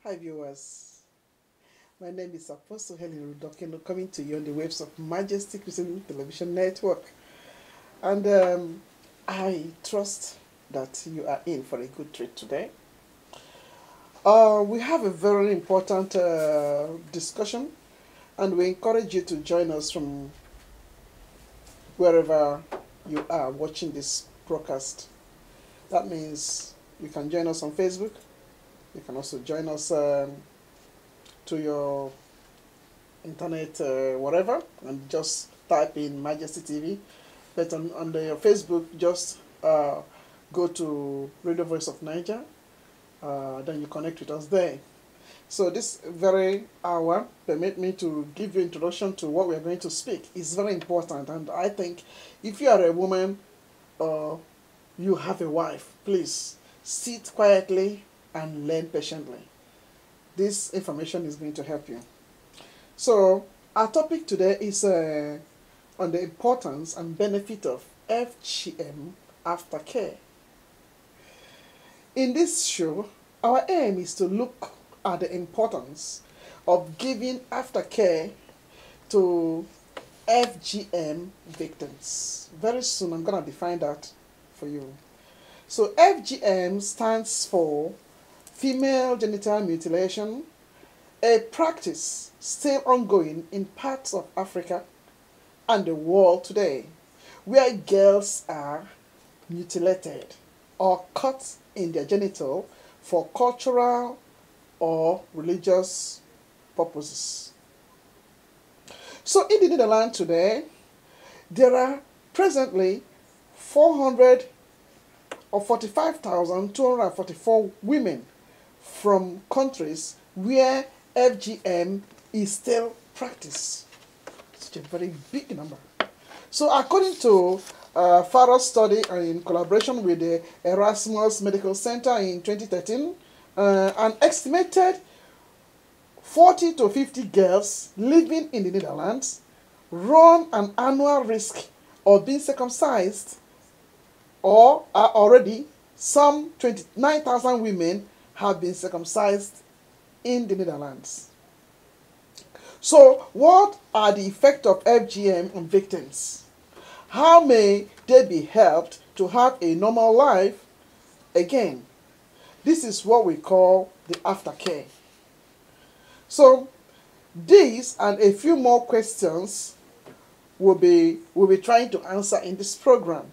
Hi viewers, my name is Apostle Helen Rudokino, coming to you on the waves of Majesty Christian Television Network. And I trust that you are in for a good treat today. We have a very important discussion, and we encourage you to join us from wherever you are watching this broadcast. That means you can join us on Facebook. You can also join us to your internet, whatever, and just type in Majesty TV. But on your Facebook, just go to Radio Voice of Niger. Then you connect with us there. So this very hour, permit me to give you introduction to what we are going to speak. It's very important, and I think if you are a woman or you have a wife, please sit quietly and learn patiently. This information is going to help you. So our topic today is on the importance and benefit of FGM aftercare. In this show, our aim is to look at the importance of giving aftercare to FGM victims. Very soon I'm going to define that for you. So FGM stands for Female Genital Mutilation, a practice still ongoing in parts of Africa and the world today, where girls are mutilated or cut in their genital for cultural or religious purposes. So in the Netherlands today, there are presently 445,244 women from countries where FGM is still practiced. Such a very big number. So according to Pharos study in collaboration with the Erasmus Medical Center in 2013, an estimated 40 to 50 girls living in the Netherlands run an annual risk of being circumcised, or are already some 29,000 women have been circumcised in the Netherlands. So what are the effects of FGM on victims? How may they be helped to have a normal life? Again, this is what we call the aftercare. So these and a few more questions we'll be trying to answer in this program.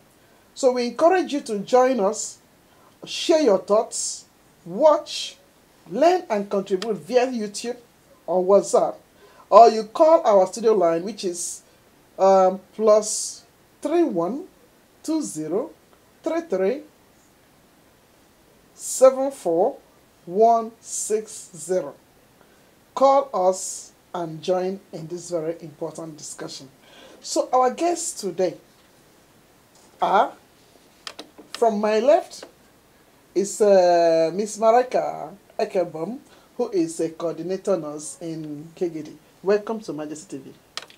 So we encourage you to join us, share your thoughts, watch, learn and contribute via YouTube or WhatsApp, or you call our studio line, which is plus 312033746160. Call us and join in this very important discussion. So our guests today are, from my left is Miss Maraka Ekebom, who is a coordinator nurse in KGD. Welcome to Majesty TV.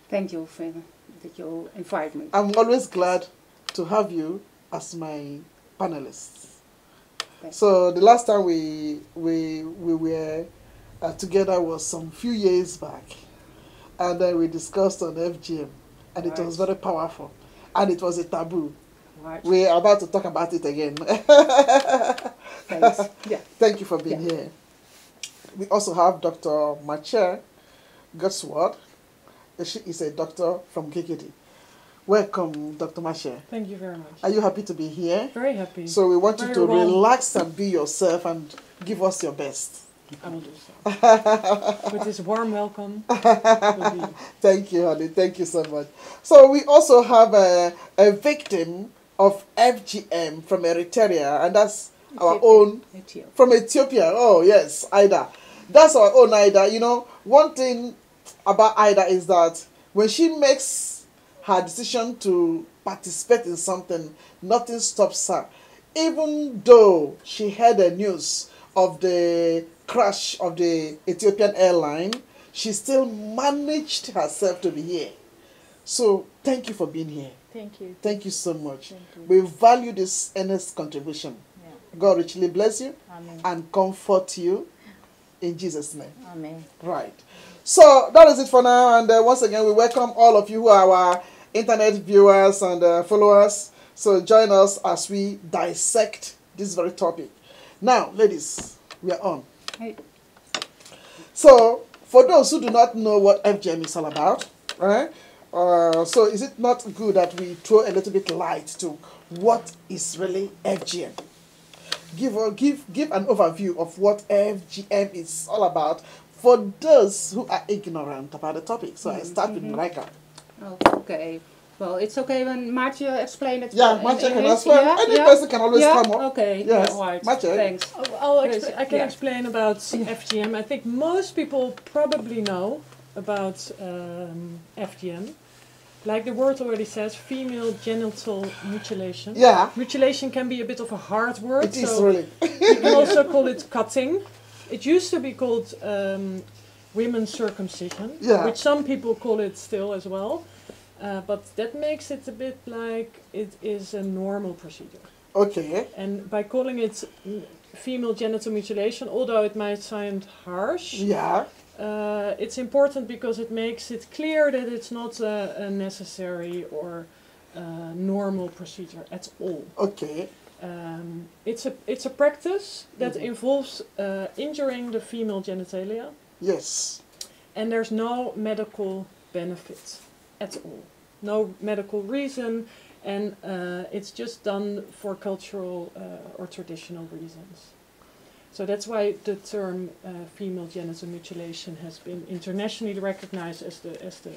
Thank you, Fena, that you invite me. I'm always glad to have you as my panelist. So the last time we were together was some few years back, and then we discussed on FGM, and it was very powerful, and it was a taboo. Right. We're about to talk about it again. Thanks. Yeah. Thank you for being here. We also have Dr. Mache Godsword. She is a doctor from KKD. Welcome, Dr. Mache. Thank you very much. Are you happy to be here? Very happy. So we want you to relax and be yourself and give us your best. I will do so. With this warm welcome. Thank you, honey. Thank you so much. So we also have a victim of FGM from Eritrea, and that's our own from Ethiopia. Oh yes, Ida. That's our own Ida. You know, one thing about Ida is that when she makes her decision to participate in something, nothing stops her. Even though she heard the news of the crash of the Ethiopian airline, she still managed herself to be here. So thank you for being here. Thank you. Thank you so much. We value this earnest contribution. Yeah. God richly bless you. Amen. And comfort you in Jesus' name. Amen. Right. So that is it for now. And once again, we welcome all of you who are our internet viewers and followers. So join us as we dissect this very topic. Now, ladies, we are on. Hey. So, for those who do not know what FGM is all about, right? So is it not good that we throw a little bit light to what is really FGM? Give an overview of what FGM is all about for those who are ignorant about the topic. So I start with Marika. Oh, okay. Well, it's okay when Maartje explain it. Yeah, Maartje can explain. Any person can always come up. Okay. Yes, Yeah, right. Maartje. Thanks. I can explain about FGM. I think most people probably know about FGM. Like the word already says, female genital mutilation. Yeah. Mutilation can be a bit of a hard word. It is really. You can also call it cutting. It used to be called women's circumcision, which some people call it still as well. But that makes it a bit like it is a normal procedure. Okay. And by calling it female genital mutilation, although it might sound harsh, it's important because it makes it clear that it's not a necessary or normal procedure at all. Okay. It's a practice that involves injuring the female genitalia. Yes. And there's no medical benefit at all. No medical reason, and it's just done for cultural or traditional reasons. So that's why the term female genital mutilation has been internationally recognized as the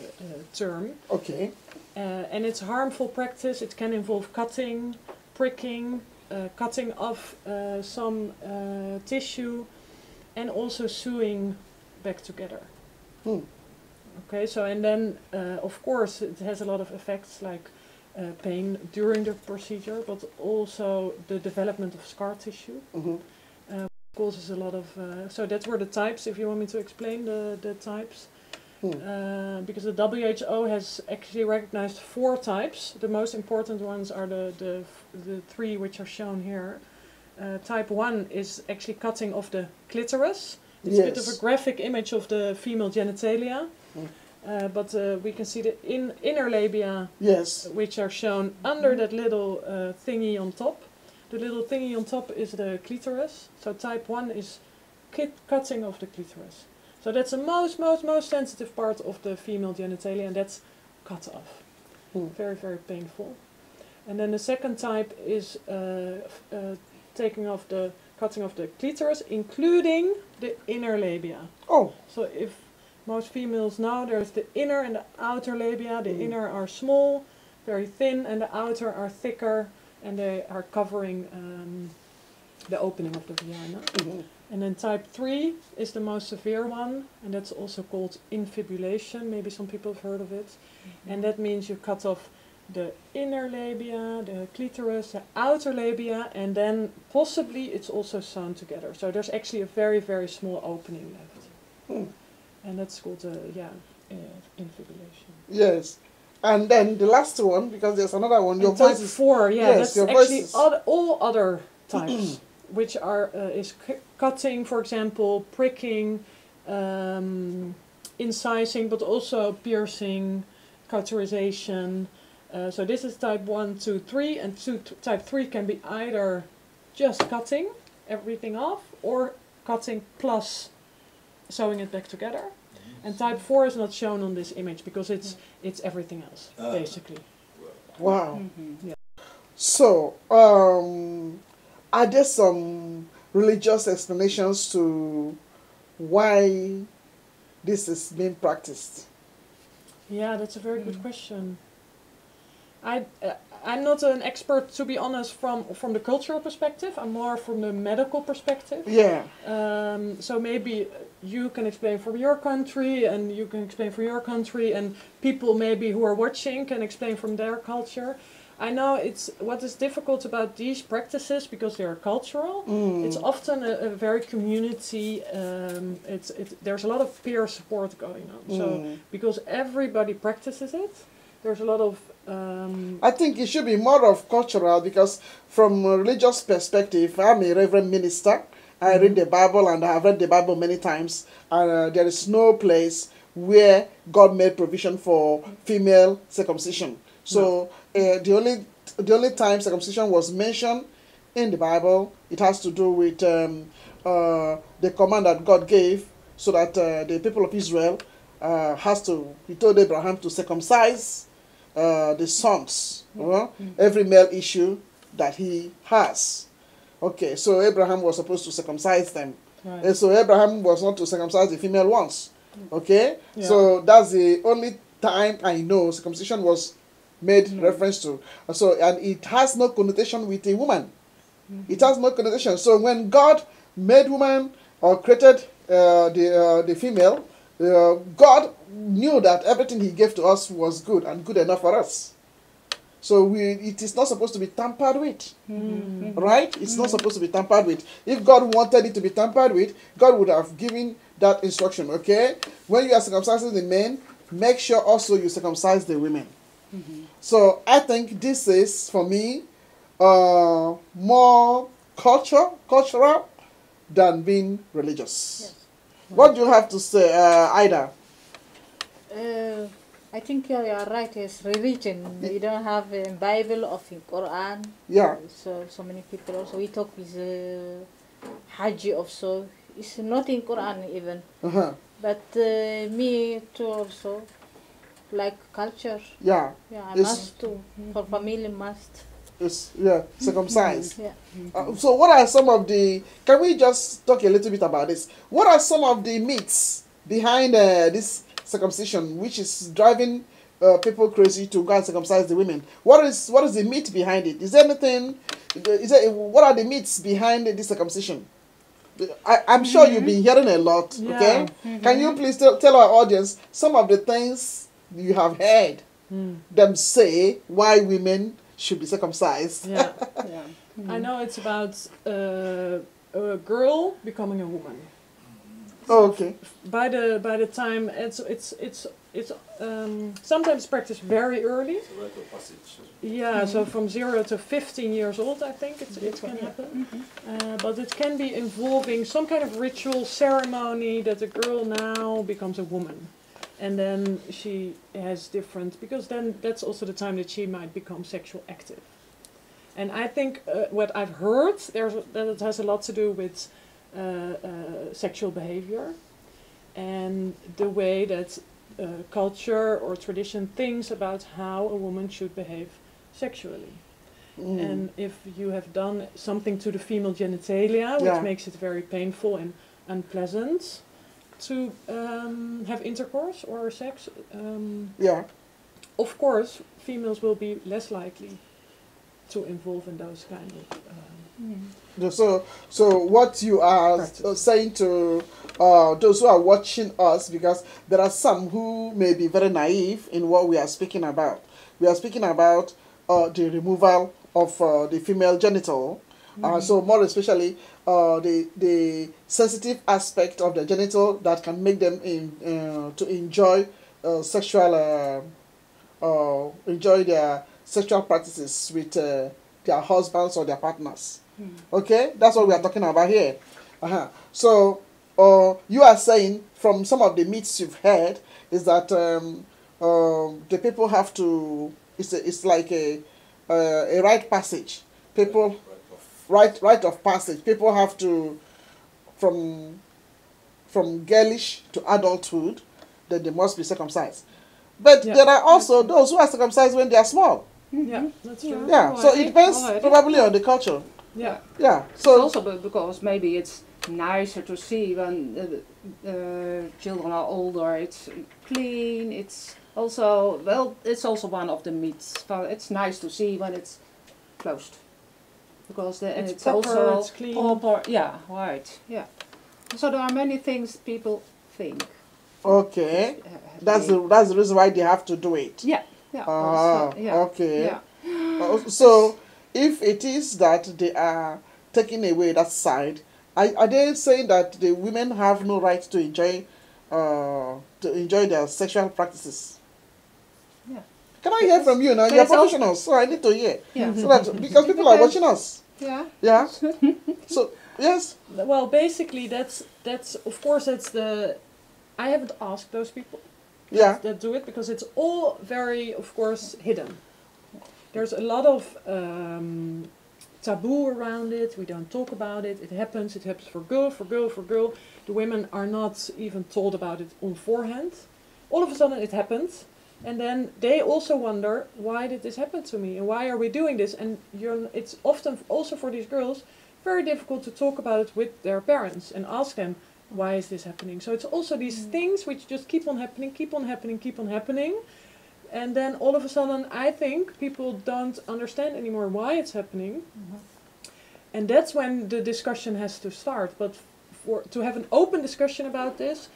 term. Okay. And it's a harmful practice. It can involve cutting, pricking, cutting off some tissue, and also sewing back together. Okay, so and then of course it has a lot of effects like pain during the procedure, but also the development of scar tissue. Causes a lot of, so that's were the types, if you want me to explain the types. Because the WHO has actually recognized 4 types. The most important ones are the 3 which are shown here. Type 1 is actually cutting off the clitoris. It's a bit of a graphic image of the female genitalia. But we can see the inner labia, which are shown under that little thingy on top. The little thingy on top is the clitoris. So type 1 is cutting of the clitoris. So that's the most sensitive part of the female genitalia, and that's cut off. Very, very painful. And then the second type is cutting off the clitoris, including the inner labia. Oh. So if most females know, there's the inner and the outer labia. The inner are small, very thin, and the outer are thicker, and they are covering the opening of the vagina. And then type 3 is the most severe one, and that's also called infibulation. Maybe some people have heard of it. And that means you cut off the inner labia, the clitoris, the outer labia, and then possibly it's also sewn together. So there's actually a very, very small opening left. And that's called infibulation. Yes. And then the last one, because there's another one, your type voice is 4, that's actually all other types, which are cutting, for example, pricking, incising, but also piercing, cauterization. So this is type 1, 2, 3, and type 3 can be either just cutting everything off or cutting plus sewing it back together. And type 4 is not shown on this image because it's everything else, basically. Wow. So, are there some religious explanations to why this is being practiced? Yeah, that's a very good question. I'm not an expert, to be honest, from the cultural perspective. I'm more from the medical perspective. Yeah. So maybe you can explain from your country, and you can explain from your country, and people maybe who are watching can explain from their culture. I know what is difficult about these practices, because they are cultural. It's often a very community. There's a lot of peer support going on. So because everybody practices it, there's a lot of. I think it should be more of cultural, because from a religious perspective, I'm a reverend minister, I read the Bible, and I have read the Bible many times, and there is no place where God made provision for female circumcision. So the only time circumcision was mentioned in the Bible, it has to do with the command that God gave, so that the people of Israel he told Abraham to circumcise the sons, every male issue that he has. Okay, so Abraham was supposed to circumcise them. Right. And so Abraham was not to circumcise the female ones. Okay, Yeah. so that's the only time I know circumcision was made reference to. So, and it has no connotation with a woman. It has no connotation. So when God made woman or created the female, God knew that everything He gave to us was good and good enough for us. So it is not supposed to be tampered with, right? It's not supposed to be tampered with. If God wanted it to be tampered with, God would have given that instruction. Okay, when you are circumcising the men, make sure also you circumcise the women. So I think this is, for me, more cultural than being religious. Yes. What do you have to say, Ida? I think you are right. It's religion. We don't have a Bible or in Quran. Yeah. So many people also. We talk with Haji also. It's not in Quran even. Uh-huh. But me too also. Like culture. Yeah. Yeah, I It's- must too. For family must. It's circumcised. Yeah. So what are some of the, can we just talk a little bit about this? What are some of the myths behind this circumcision, which is driving people crazy to go and circumcise the women? What is the myth behind it? Is there anything, what are the myths behind this circumcision? I'm sure you've been hearing a lot, okay? Can you please tell our audience some of the things you have heard them say why women should be circumcised? Yeah. Yeah. I know it's about a girl becoming a woman. Oh, okay. By the time it's sometimes practiced very early. Yeah, so from 0 to 15 years old, I think it can happen. But it can be involving some kind of ritual ceremony that the girl now becomes a woman. And then she has different, because then that's also the time that she might become sexual active. And I think what I've heard, that it has a lot to do with sexual behavior and the way that culture or tradition thinks about how a woman should behave sexually. And if you have done something to the female genitalia, which Yeah. makes it very painful and unpleasant to have intercourse or sex, Yeah. of course, females will be less likely to involve in those kind of. So what you are saying to those who are watching us, because there are some who may be very naive in what we are speaking about. We are speaking about the removal of the female genital. So more especially the sensitive aspect of the genital that can make them to enjoy enjoy their sexual practices with their husbands or their partners. Okay, that's what we are talking about here. So you are saying, from some of the myths you've heard, is that the people have to, it's like a rite passage. People rite of passage. People have to, from girlish to adulthood, that they must be circumcised. But Yeah. there are also those who are circumcised when they are small. Yeah, that's true. Yeah, so it depends Alright. probably on the culture. Yeah. Yeah, It's so also because maybe it's nicer to see when children are older. It's clean. It's also, well, it's also one of the myths. But it's nice to see when it's closed, because and It's it's proper, also it's clean. proper. Yeah, right. Yeah. So there are many things people think. okay, that's the reason why they have to do it. Yeah. Yeah. Ah, also, yeah. okay. Yeah. So if it is that they are taking away that side, are they saying that the women have no right to enjoy their sexual practices? Yeah. Can I hear from you now? But You're it's also- professionals, so I need to hear. Yeah. So that, because people are watching us. Yeah. Yeah. So Yes. Well, basically, that's of course that's the. I haven't asked those people Yeah. that do it because it's all very, of course, hidden. There's a lot of taboo around it. We don't talk about it. It happens. It happens for girl, for girl, for girl. The women are not even told about it on forehand. All of a sudden, it happens. And then they also wonder, why did this happen to me? And why are we doing this? And it's often also for these girls very difficult to talk about it with their parents and ask them, why is this happening? So it's also these things which just keep on happening, keep on happening, keep on happening. And then all of a sudden, I think people don't understand anymore why it's happening. And that's when the discussion has to start. But to have an open discussion about this,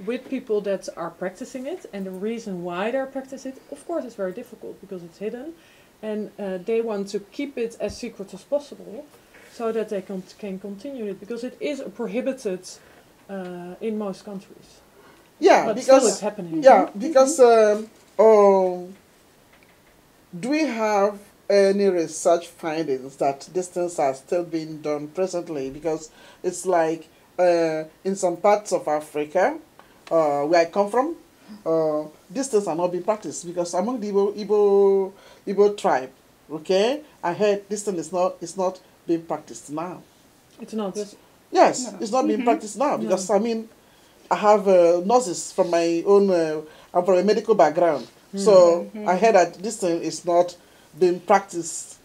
with people that are practicing it and the reason why they're practicing it, of course it's very difficult because it's hidden and they want to keep it as secret as possible so that they can continue it because it is prohibited in most countries. Yeah, but because still it's happening. Yeah, because do we have any research findings that these things are still being done presently? Because it's like in some parts of Africa, where I come from, these things are not being practiced because among the Igbo tribe, okay, I heard this thing is not being practiced now. It's not. Yes, No. it's not being practiced now because I mean, I have nurses from my own. I'm from a medical background, so I heard that this thing is not being practiced.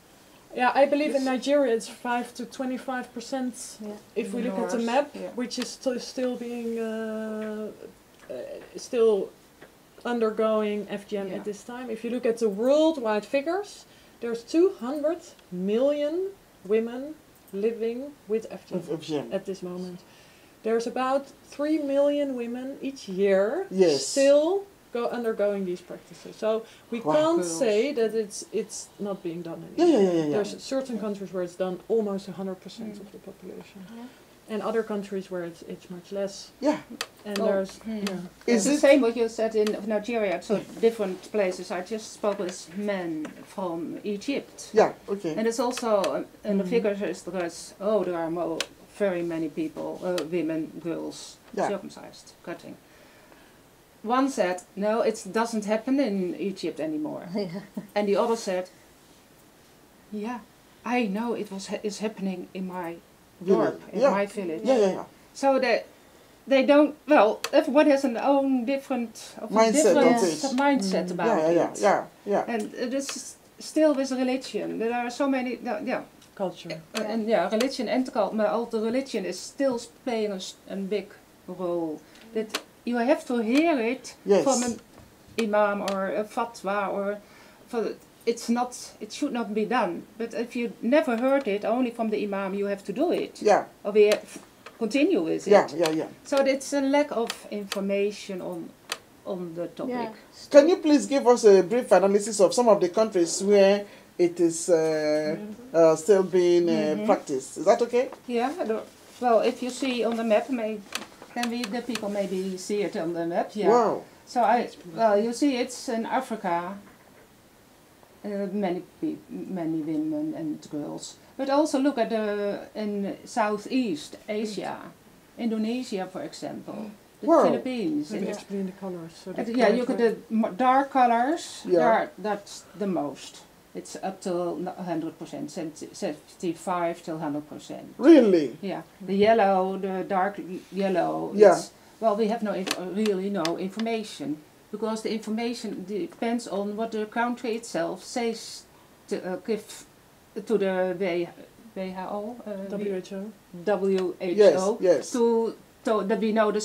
Yeah, I believe in Nigeria it's 5 to 25%. Yeah. If we look at the North, map, yeah. which is still being still undergoing FGM Yeah. at this time. If you look at the worldwide figures, there's 200 million women living with FGM FGM. at this moment. There's about 3 million women each year Yes. still undergoing these practices. So we Wow. can't Girls. say that it's not being done Yeah, anymore. yeah. There's certain countries where it's done almost 100% of the population, and other countries where it's much less. Yeah. And Oh. there's Is the it? same what you said in Nigeria, so different places. I just spoke with men from Egypt. Yeah. Okay. And it's also, and the figures is because, there are very many people, women, girls, Yeah. circumcised, cutting. One said, no, it doesn't happen in Egypt anymore. And the other said, yeah, I know it's happening in my dorp, in Yeah. my village. Yeah. So they don't, everybody has an own different Mindset of it. mindset about it. Yeah. And it is still with religion. There are so many, culture. and religion and the religion is still playing a big role. That you have to hear it Yes. from an imam or a fatwa or it should not be done. But if you never heard it only from the imam, you have to do it. Yeah. Or we have continue with it. Yeah. So it's a lack of information on the topic. Yeah. Can you please give us a brief analysis of some of the countries where it is still being practiced? Is that okay? Yeah. Well, if you see on the map, the people maybe see it on the map. Yeah. Wow. So you see, it's in Africa. Many women and girls, but also look at in Southeast Asia, Indonesia, for example, the Wow. Philippines. Maybe and- explain the colors. So and yeah, you look at the dark colors. Yeah. That's the most. It's up to 100%, 75 till 100%. Really? Yeah, the yellow, the dark yellow. Yeah. We have really no information because the information depends on what the country itself says to give to the WHO. WHO. Yes. That we know the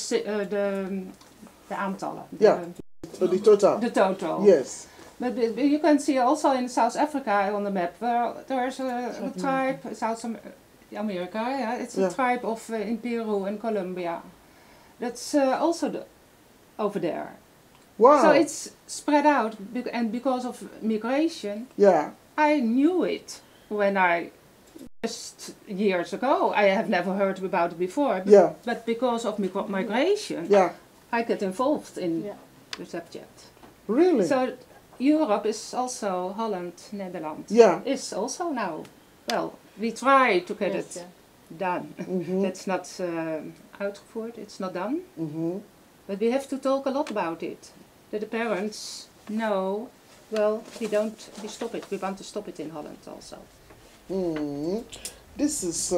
aantallen. Yeah. The total. The total. Yes. But you can see also in South Africa on the map where there's a tribe, South America, yeah, it's a tribe of in Peru and Colombia. That's also over there. Wow. So it's spread out, and because of migration, Yeah. I knew it when just years ago. I have never heard about it before, but because of migration, I get involved in the subject. Really? So Europe is also Holland, Netherlands. Yeah. Is also now. Well, we try to get it done. That's not uitgevoerd. It's not done. But we have to talk a lot about it. That the parents know. Well, we stop it. We want to stop it in Holland also. This is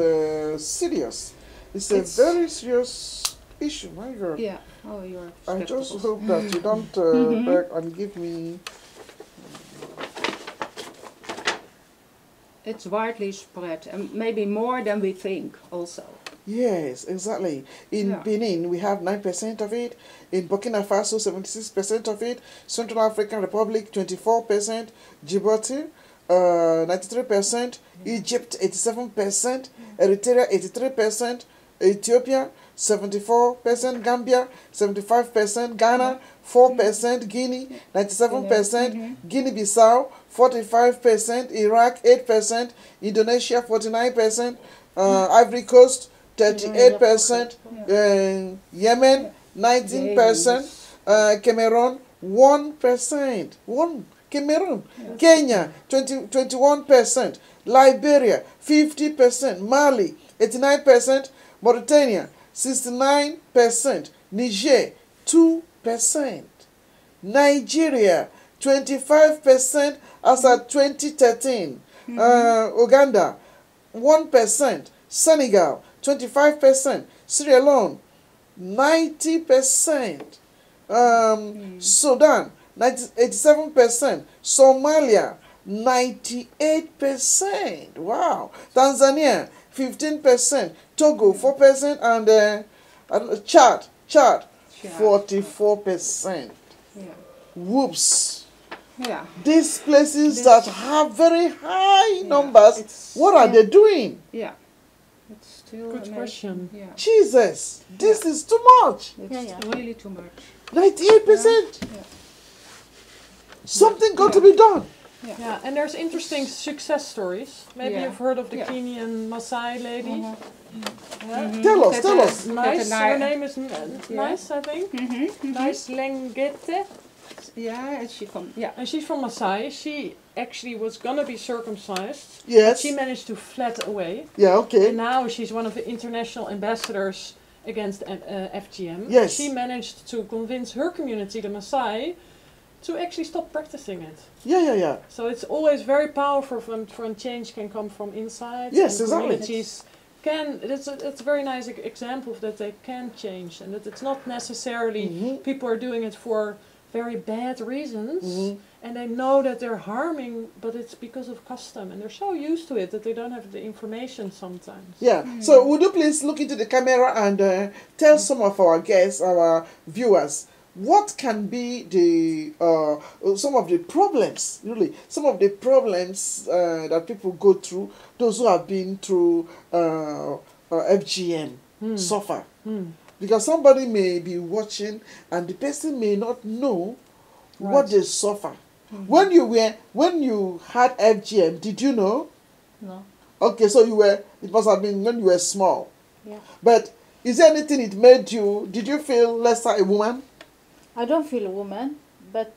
serious. It's a very serious issue, my girl. Yeah. Oh, you're I skeptical. just hope that you don't beg and give me. It's widely spread, and maybe more than we think also. Yes, exactly. In Benin, we have 9% of it. In Burkina Faso, 76% of it. Central African Republic, 24%. Djibouti, 93%. Egypt, 87%. Eritrea, 83%. Ethiopia, 74%. Gambia, 75%. Ghana, 4%. Guinea, 97%. Guinea-Bissau, 45%. Iraq, 8%. Indonesia, 49%. Ivory Coast, 38%, Yemen 19%, Cameroon 1%, Cameroon, Kenya 21%, Liberia 50%, Mali 89%, Mauritania 69%, Niger 2%, Nigeria 25% as at 2013, Uganda 1%, Senegal 25%, Sierra Leone 90%, Sudan 87%, Somalia 98%, wow, Tanzania 15%, Togo 4%, and Chad 44%. Yeah. Whoops. Yeah. These places that have very high numbers, what are they doing? Yeah. It's still Good question. Yeah. Jesus, this is too much. It's really too much. 98%. Yeah. Something got to be done. Yeah, and there's interesting success stories. Maybe you've heard of the Kenyan Maasai lady. Tell us. Nice. Her name is Nice, I think. Nice Lengete. Yeah, and she's from And she's from Maasai. She actually was gonna be circumcised. Yes. But she managed to flat away. Yeah, okay. And now she's one of the international ambassadors against FGM. Yes. She managed to convince her community, the Maasai, to actually stop practicing it. Yeah. So it's always very powerful when change can come from inside. Yes, and exactly. communities it's a very nice example of that they can change, and that it's not necessarily people are doing it for very bad reasons, and they know that they're harming, but it's because of custom, and they're so used to it that they don't have the information sometimes. Yeah. So would you please look into the camera and tell some of our guests, our viewers, what can be the some of the problems, really, some of the problems that people go through, those who have been through FGM, suffer. Because somebody may be watching and the person may not know what they suffer. When you had FGM, did you know? No. Okay, so it must have been when you were small. Yeah. But is there anything it made you, did you feel lesser a woman? I don't feel a woman, but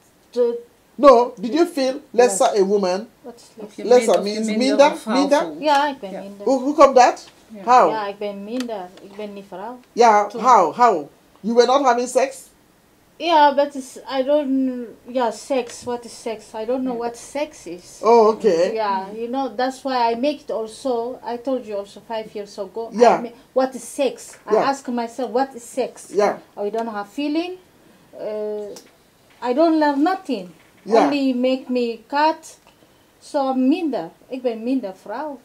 No, did you feel lesser a woman? what's less? Lesser means minder? Minder? Ja, ik ben minder. Hoe komt dat? Yeah. How? Ja, ik ben minder. Ik ben niet vrouw. Yeah, Two. how? You were not having sex? Yeah, but I don't. Yeah, sex. What is sex? I don't know what sex is. Oh, okay. Yeah, you know, that's why I make it also. I told you also 5 years ago. Yeah. What is sex? I Yeah. ask myself, what is sex? Yeah. I don't have feeling. I don't learn nothing. Yeah. Only make me cut. So I'm minder. Ik ben minder vrouw.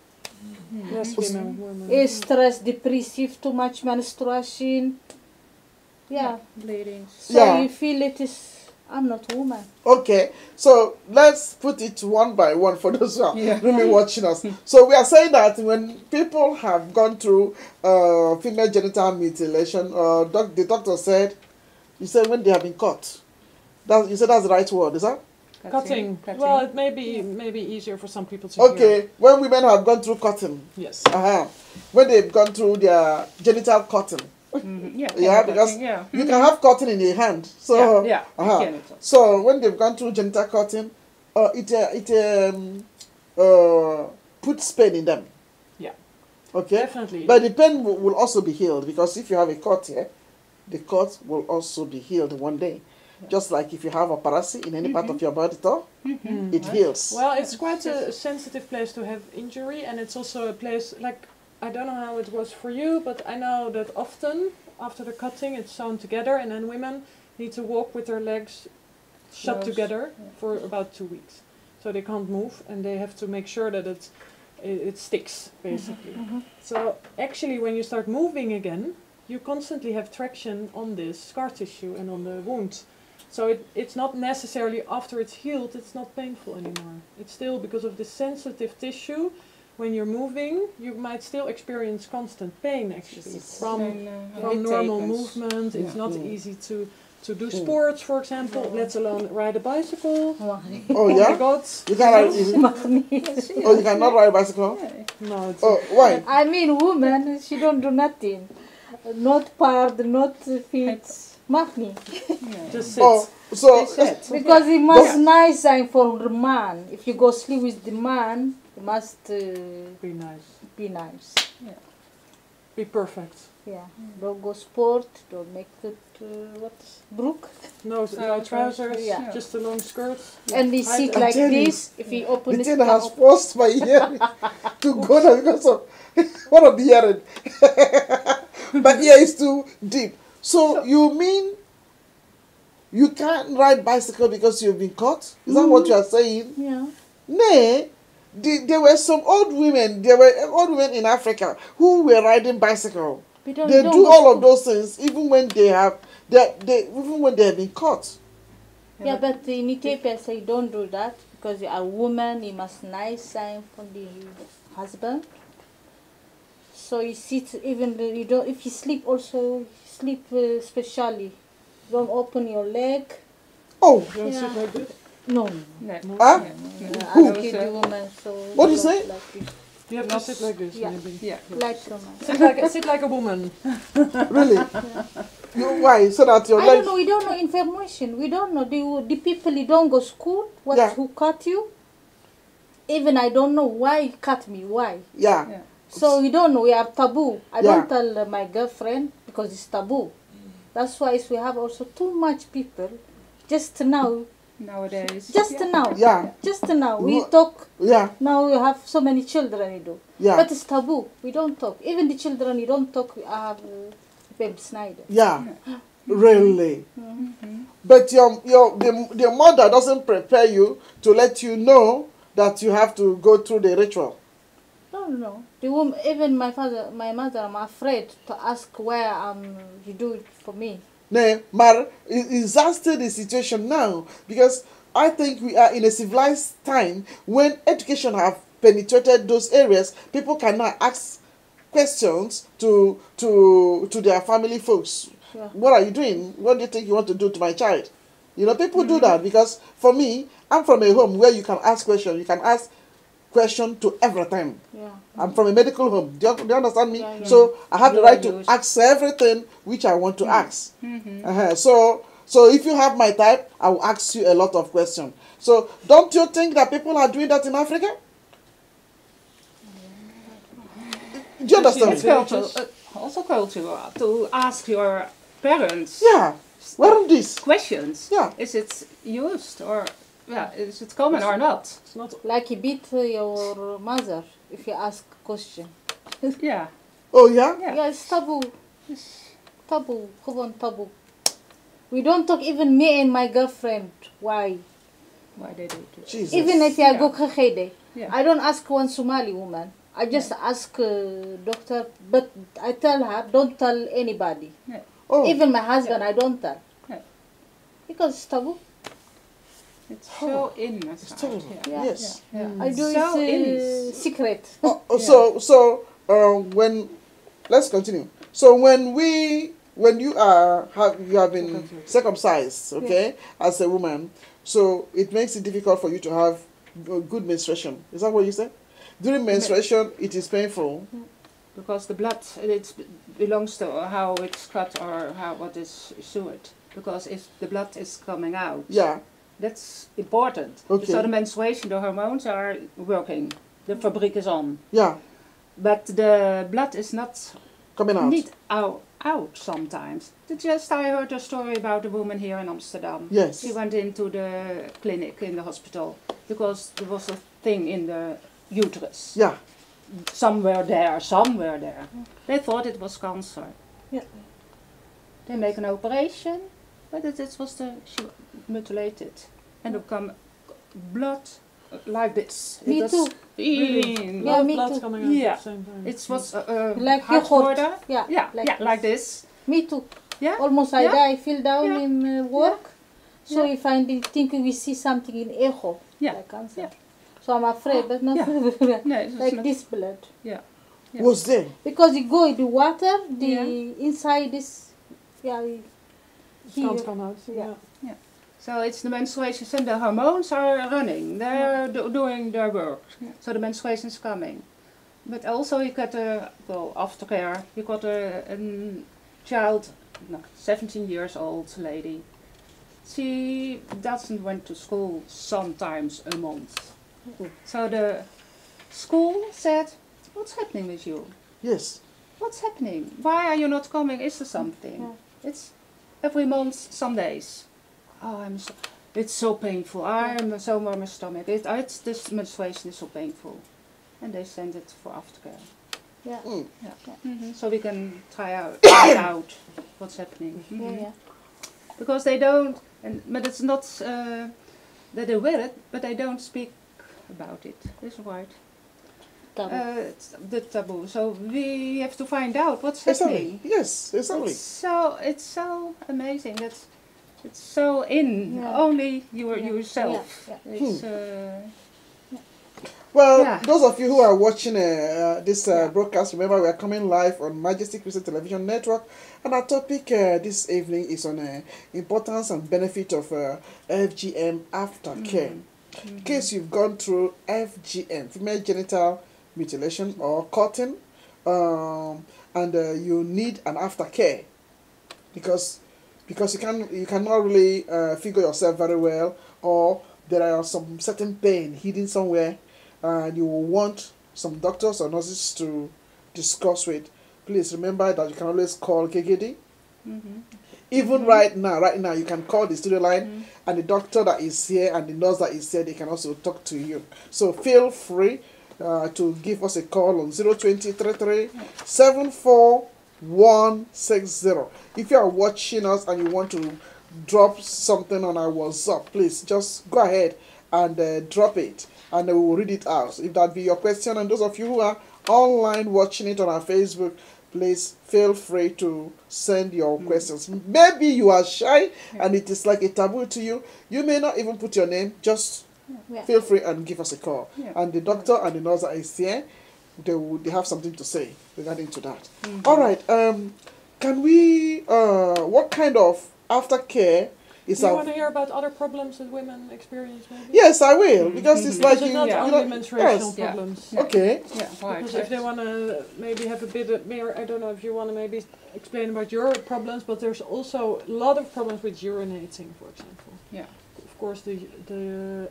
Yes, women. Is stress, depressive, too much menstruation. Yeah. Bleeding. So Yeah. you feel it is, I'm not a woman. Okay, so let's put it one by one for those who are Yeah. really watching us. So we are saying that when people have gone through female genital mutilation, the doctor said, you said when they have been cut. You said that's the right word, is that? Cutting. Well, it may be easier for some people to Okay, hear. when women have gone through cutting, Yes. when they've gone through their genital cutting, yeah, because you can have cutting in the hand. So genitals. so when they've gone through genital cutting, it puts pain in them. Yeah. Okay? Definitely. But the pain will also be healed, because if you have a cut here, the cut will also be healed one day. Just like if you have a paralysis in any part of your body, though, it heals. Well, it's quite a sensitive place to have injury, and it's also a place, like, I don't know how it was for you, but I know that often after the cutting it's sewn together, and then women need to walk with their legs shut Close. together for about 2 weeks. So they can't move, and they have to make sure that it sticks, basically. So actually when you start moving again, you constantly have traction on this scar tissue and on the wound. So it's not necessarily after it's healed, it's not painful anymore. It's still because of the sensitive tissue. When you're moving, you might still experience constant pain actually from normal movement. It's not easy to do sports, for example, let alone ride a bicycle. Oh Oh my yeah? God. You you cannot ride a bicycle? No, it's Oh, why? I mean, woman, she don't do nothing. Not part, not feet. Magni. just sit. Oh, so Because it must nice sign for the man. If you go sleep with the man, it must Be nice. be nice. Be perfect. Yeah. Don't go sport. Don't make it what brook. No trousers, Yeah. just a long skirt. And we I sit I'm like telling you, this. If we open the it, thing come has up. forced my hearing to go down because of one of the hearing. But here is too deep. So you mean you can't ride bicycle because you've been caught? Is that what you are saying? Yeah. Nay, there were some old women. There were old women in Africa who were riding bicycle. We They don't do go all of school. those things even when they have even when they have been caught. Yeah, but in Ethiopia say don't do that because you are a woman. You must nice sign from the husband. So you sit even you don't. If you sleep also sleep specially. Don't open your leg. Oh, Don't sit Yeah. like this. No. huh? Ask you the woman. So What do you don't say? Like this. You have to sit like this, Yeah. maybe. Yeah. Like woman. Sit like a woman. Really? Why? So that your I leg? don't know. We don't know information. We don't know the people. You don't go school. What Yeah. who cut you? Even I don't know why you cut me. Why? Yeah. Yeah. So we don't know. We are taboo. I Yeah. don't tell my girlfriend because it's taboo. That's why we have also too much people. Just now. Nowadays. Just now. Yeah. Just now. We Wha- talk. Yeah. Now we have so many children. You do. Yeah. But it's taboo. We don't talk. Even the children, you don't talk. We have Babe Snyder. Yeah. Really. But the mother doesn't prepare you to let you know that you have to go through the ritual. No. The woman, even my mother, I'm afraid to ask where you do it for me. Nee, maar is that still the situation now? Because I think we are in a civilized time when education have penetrated those areas. People can now ask questions to their family folks. Yeah. What are you doing? What do you think you want to do to my child? You know, people do that because for me, I'm from a home where you can ask questions. You can ask question to everything. Yeah. I'm from a medical home. Do you understand me? Yeah, yeah. So I have the You right are to used. ask everything which I want to ask. So if you have my type, I will ask you a lot of questions. So don't you think that people are doing that in Africa? Do you understand? It's cultural, also cultural to ask your parents Yeah. Weren't this? questions. Yeah. Is it used or is it common or not? It's not. Like you beat your mother if you ask question. Yeah. Oh yeah? Yeah. Yeah, it's taboo. Taboo. Gewoon taboo. We don't talk even me and my girlfriend. Why? Why they do it? Jesus. Even if I go Khede, Yeah. I don't ask one Somali woman. I just ask doctor, but I tell her don't tell anybody. Oh. Even my husband, I don't tell. Yeah. Because it's taboo. It's so in. It's terrible. Yeah. Yes. Yeah. I do So it secret. So when let's continue. So when you have been circumcised, okay, as a woman, so it makes it difficult for you to have good menstruation. Is that what you said? During menstruation, it is painful. Because the blood it belongs to how it's cut or what is sewered. Because if the blood is coming out, Yeah. that's important. Okay. So the menstruation, the hormones are working. The fabriek is on. Yeah. but the blood is not Coming out. need out sometimes. I heard a story about a woman here in Amsterdam. Yes. She went into the clinic in the hospital because there was a thing in the uterus. Yeah. Somewhere there. They thought it was cancer. Yeah. They make an operation, but she mutilated. And there come blood like this. Me too. Really, Yeah, me blood too. coming out Yeah. at the same time. it was Like heart yogurt. border. Yeah. Yeah, like this. Me too. Yeah. Almost I Yeah. die. I feel down Yeah. in work. So Yeah. if I think we see something in echo, Yeah. like cancer. Yeah. So I'm afraid, but not Yeah. No, it's like not- this blood. Yeah. Was there? Because you go in the water, the Yeah. inside is, here. Can't come out. Yeah. Yeah. So it's the menstruations and the hormones are running. They're doing their work. Yeah. So the menstruation is coming. But also you got aftercare. You got a child, 17 years old lady. She doesn't went to school sometimes a month. So the school said, "What's happening with you? Yes. What's happening? Why are you not coming? Is there something?" Yeah. It's every month, some days. Oh, it's so painful. I'm so on my stomach. This menstruation is so painful. And they send it for aftercare. Yeah. Mm. So we can find out what's happening. Yeah, yeah. Because they don't, but it's not that they will it, but they don't speak about it. Is right. Taboo. It's the taboo. So we have to find out what's Exactly. happening. Yes, exactly. It's so amazing that it's so in Yeah. only Yeah. yourself. Yeah, It's Well, Yeah. those of you who are watching this Yeah. broadcast, remember we are coming live on Majestic Christian Television Network, and our topic this evening is on importance and benefit of FGM aftercare. In case you've gone through FGM, female genital mutilation or cutting, and you need an aftercare because you cannot really figure yourself very well, or there are some certain pain hidden somewhere, and you will want some doctors or nurses to discuss with. Please remember that you can always call KGD. Even right now you can call the studio line, and the doctor that is here and the nurse that is here, they can also talk to you. So feel free to give us a call on 02033 74160. If you are watching us and you want to drop something on our WhatsApp, please just go ahead and drop it, and we will read it out if that be your question. And those of you who are online watching it on our Facebook, please feel free to send your questions. Maybe you are shy and it is like a taboo to you. You may not even put your name. Just Yeah. feel free and give us a call. Yeah. And the doctor and the nurse that is here, they have something to say regarding to that. All right. Can we? What kind of aftercare is Do you our? want to hear about other problems that women experience, maybe? Yes, I will, because it's like Because it's not Yeah. only menstruational yes. Yeah. problems. Yeah. Okay. Yeah, right. Because if they want to maybe have a bit more, I don't know if you want to maybe explain about your problems, but there's also a lot of problems with urinating, for example. Yeah. Of course, the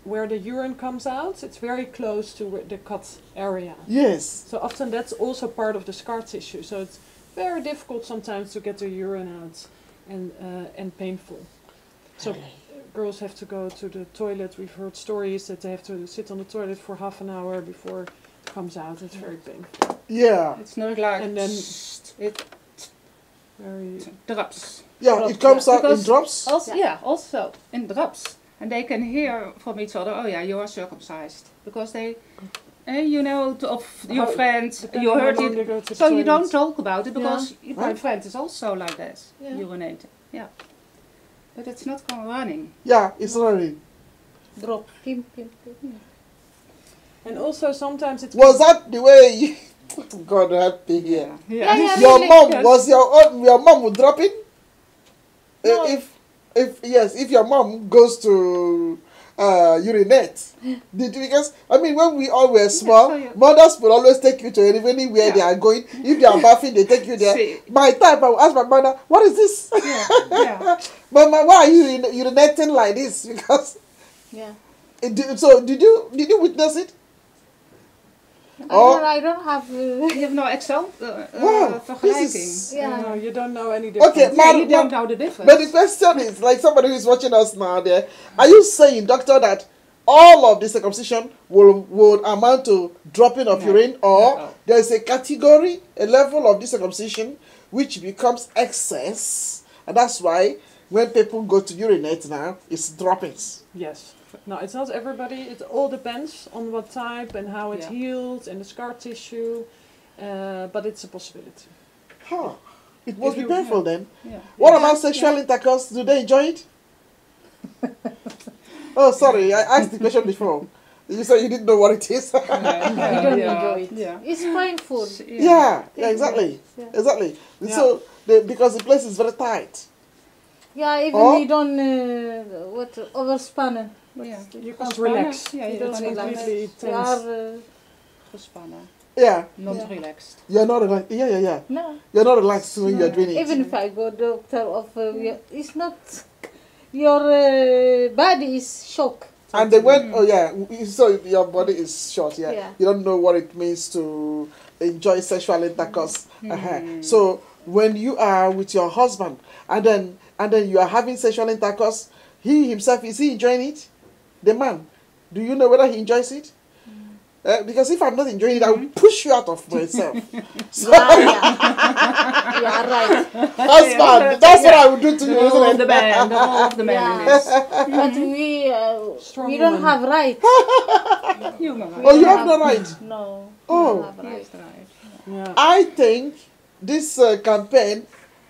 where the urine comes out, it's very close to the cut area. Yes. So often that's also part of the scar tissue. So it's very difficult sometimes to get the urine out, and painful. So girls have to go to the toilet. We've heard stories that they have to sit on the toilet for half an hour before it comes out. It's very painful. Yeah. It's not like And then- it Very. drops. Yeah. It comes out in Because drops. Also, also in drops. And they can hear from each other, oh yeah, you are circumcised. Because they, of your How- friend, depending you how heard long they it. go to the So you toilet. don't talk about it because my Right. friend is also like this, Yeah. urinating. Yeah. But it's not running. Yeah, it's running. Drop. Pim, pim, pim. And also sometimes it's. Was that the way you? God help me here. Yeah. Yeah, Your really? mom Yes. was your mom would drop it? No. If your mom goes to urinate, because I mean when we all were small, so you- mothers would always take you to anywhere they are going. If they are bathing, they take you there. See. My time, I would ask my mother, "What is this, Yeah. Mama? Why are you urinating like this?" Because Yeah. so did you witness it? I don't have. You have no Excel Wow, vergelijking. this is- Yeah. No, you don't know any difference. Okay, Yeah, now, you don't know the difference. but the question is, like somebody who is watching us now there, are you saying, doctor, that all of the circumcision would amount to dropping of No. urine, or No. there is a category, a level of the circumcision which becomes excess, and that's why when people go to urinate now, it's droppings. Yes. No, it's not everybody. It all depends on what type and how it's Yeah. healed and the scar tissue. But it's a possibility. Huh. It must If be you- painful then. Yeah. What Yeah. about sexual intercourse? Do they enjoy it? Oh, sorry, I asked the question before. You said you didn't know what it is. You don't enjoy it. Yeah. It's painful. Yeah, exactly. Yeah. Exactly. Yeah. So, because the place is very tight. Yeah, even Or- you don't overspannen. Yeah. You can't relax. Yeah, you You don't It's don't relax. completely You tense. are, Gespannen. Yeah. Not Yeah. relaxed. You're not relaxed. Yeah. no. You're not relaxed when you're doing it. Even if I go doctor of, it's not your body is shocked. And they went, oh yeah, so your body is short, yeah. Yeah. You don't know what it means to enjoy sexual intercourse. So when you are with your husband and then you are having sexual intercourse, he himself, is he enjoying it? The man, do you know whether he enjoys it? Because if I'm not enjoying it, I will push you out of myself. So, Yeah, you are right. husband, that's what I would do to The you, role isn't of the it? man, the role of the man in Yeah. this. But we Strong don't woman. have right. Human Oh, you don't have no right. No. Oh. We don't have right. Yes, right. Yeah. I think this campaign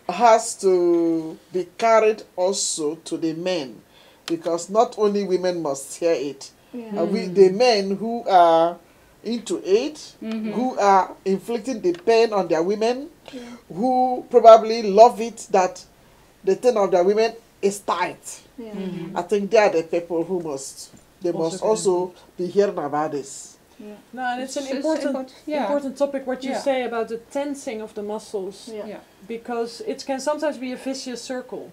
has to be carried also to the men, because not only women must hear it. Yeah. The men who are into it, who are inflicting the pain on their women, who probably love it that the thing of their women is tight. Yeah. I think they are the people who must Also also be hearing about this. No, and it's an It's important yeah. important topic what you Yeah. say about the tensing of the muscles. Yeah. Yeah. Because it can sometimes be a vicious circle.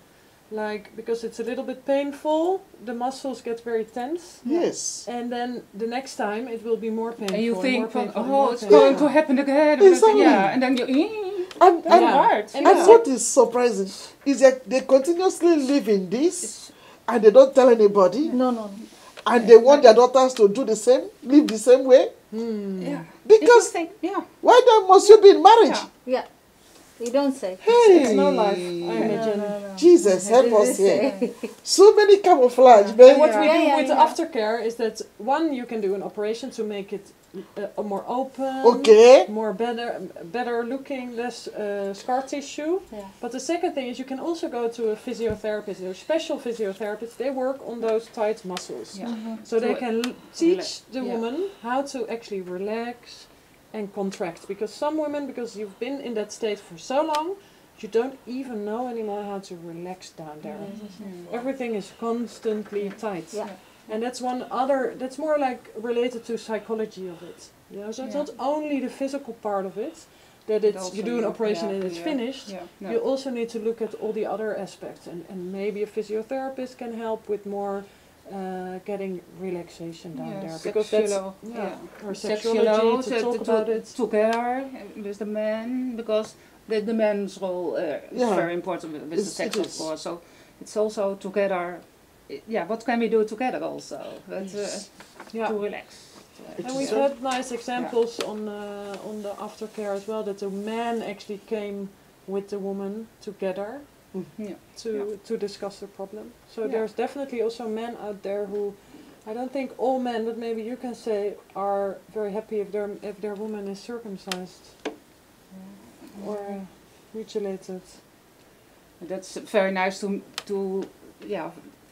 Like, because it's a little bit painful, the muscles get very tense, Yes. and then the next time it will be more painful. And you more think from, painful, and oh, more it's painful. going to happen again. Exactly. Yeah, and then you, And, that's and, hard. And and yeah. what is surprising is that they continuously live in this It's- and they don't tell anybody, No. and they want their daughters to do the same, live the same way. yeah. Because Think, yeah. why then must you be in marriage? Yeah. Yeah. You don't say. Hey, It's no life, I imagine. No. Jesus, help us This here. say. So many camouflage, And man. what we Yeah, do yeah, with the yeah. aftercare is that one, you can do an operation to make it more open, Okay. more better looking, less scar tissue. Yeah. But the second thing is you can also go to a physiotherapist. There are special physiotherapists. They work on those tight muscles, Yeah. so they To can teach the yeah. woman how to actually relax and contract. Because some women, because you've been in that state for so long, you don't even know anymore how to relax down there. Everything is constantly tight. Yeah. And that's that's more like related to psychology of it. You know, so it's Yeah. not only the physical part of it, that it's also you do an you- operation yeah, and it's yeah, finished. Yeah. No. You also need to look at all the other aspects, and maybe a physiotherapist can help with more getting relaxation down there, because that's or sexuology to talk about it. together with the men, because the men's role is Yeah. very important with the It's- sex, it of is. course. So it's also together. Yeah, what can we do together also? But, Yeah. to relax. It And is we've so- had nice examples on the aftercare as well, that the man actually came with the woman together Yeah. to discuss the problem. So Yeah. there's definitely also men out there who, I don't think all men, but maybe you can say, are very happy if their woman is circumcised or mutilated. That's very nice to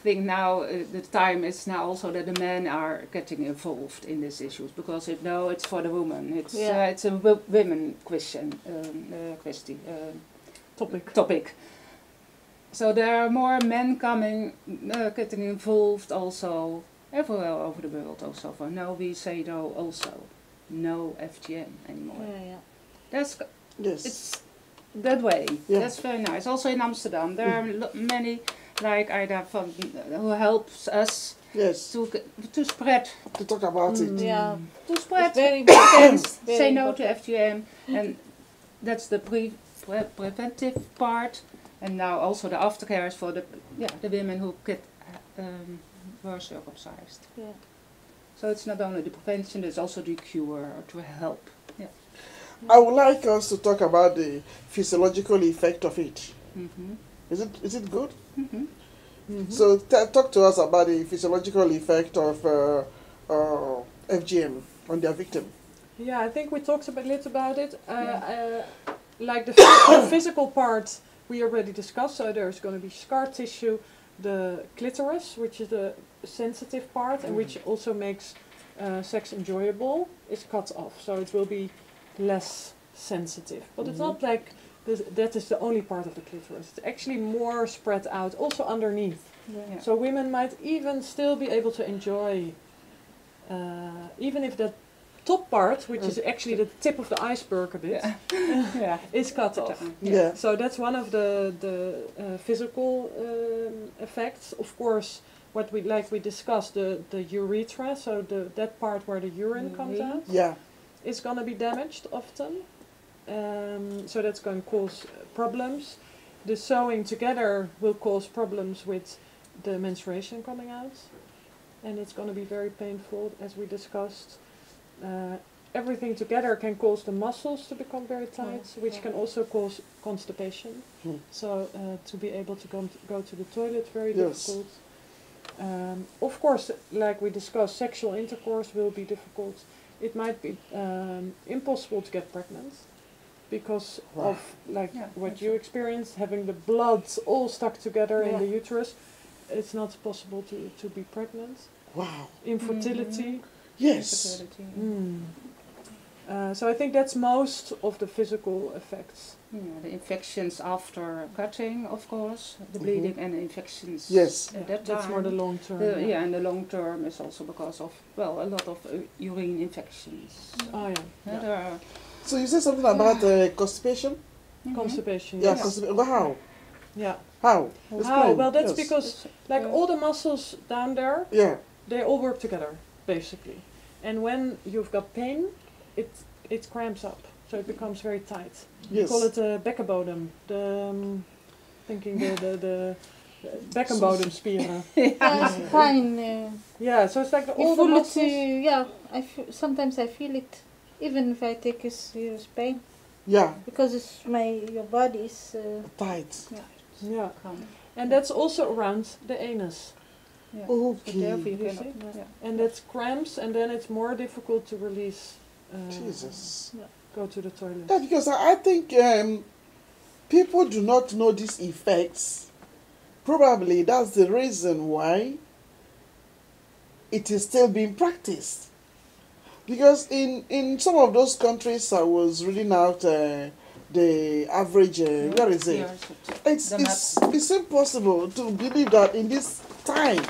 think now. The time is now also that the men are getting involved in these issues, because it's for the woman. It's a women question, topic. So there are more men coming, getting involved also everywhere over the world. Also for now we say no, also no FGM anymore. Yeah. That's Yes. it's that way. Yeah. That's very nice. Also in Amsterdam, there are many like Ida who helps us Yes. To spread, To talk about it. Yeah. to spread. It's very important. Say Very no to important. FGM, and that's the preventive part, and now also the aftercare is for the women who were circumcised. Yeah. So it's not only the prevention, it's also the cure or to help. Yeah. I would like us to talk about the physiological effect of it. Mm-hmm. Is it good? Mm-hmm. So talk to us about the physiological effect of FGM on their victim. Yeah, I think we talked a little about it. Like the physical part we already discussed, so there's going to be scar tissue, the clitoris, which is the sensitive part and which also makes sex enjoyable, is cut off. So it will be less sensitive. But it's not like that is the only part of the clitoris. It's actually more spread out, also underneath. Yeah. So women might even still be able to enjoy, even if that top part, which is actually the tip of the iceberg a bit, Yeah. is cut off. Yeah. So that's one of the physical effects. Of course, what we discussed, the urethra, so that part where the urine comes out, Yeah. is going to be damaged often. So that's going to cause problems. The sewing together will cause problems with the menstruation coming out, and it's going to be very painful, as we discussed. Everything together can cause the muscles to become very tight, which can also cause constipation. So to be able to go to the toilet, very difficult. Of course, like we discussed, sexual intercourse will be difficult. It might be impossible to get pregnant because of what you experienced, having the blood all stuck together in the uterus. It's not possible to be pregnant. Wow. Infertility. Yes. So I think that's most of the physical effects. Yeah, the infections after cutting, of course, the bleeding and infections. Yes. At that That's time. more the long term. And the long term is also because of a lot of urine infections. Oh yeah. There are So you said something about constipation? Constipation. Yeah, Yes. constipation. How? Yeah. How? How? Explain. Well, that's Yes. because all the muscles down there, Yeah. they all work together basically, and when you've got pain, it cramps up, so it becomes very tight. We Yes. call it the bekkenbodem. The bekkenbodemspieren. Yeah, it's fine. Yeah, so it's like all You the feel muscles. it, yeah, sometimes I feel it, even if I take a serious pain, Yeah. because your body is Tight. Yeah, come. and that's also around the anus, Yeah. Okay. So therefore you You cannot. see? Yeah. and that's cramps, and then it's more difficult to release. Jesus. Go to the toilet. Yeah, because I think people do not know these effects. Probably that's the reason why it is still being practiced. Because in some of those countries I was reading out the average, where is it? It's impossible to believe that in this time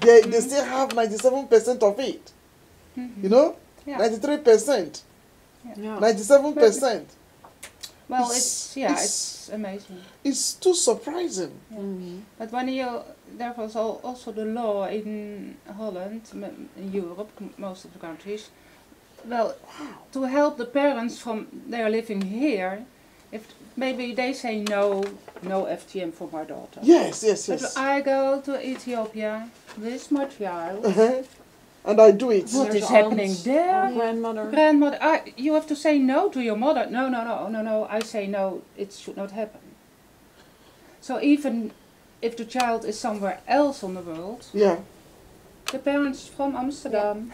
they still have 97% of it. You know? Yeah. 93%. Yeah. 97%. Well, It's- it's amazing. It's too surprising. But when there was also the law in Holland, in Europe, most of the countries. Well, to help the parents they are living here, if maybe they say no FGM for my daughter. Yes. But I go to Ethiopia with my child. And I do it. What There's is happening aunts, there? Grandmother. Grandmother, you have to say no to your mother. No. I say no, it should not happen. So even if the child is somewhere else on the world, Yeah. the parents from Amsterdam,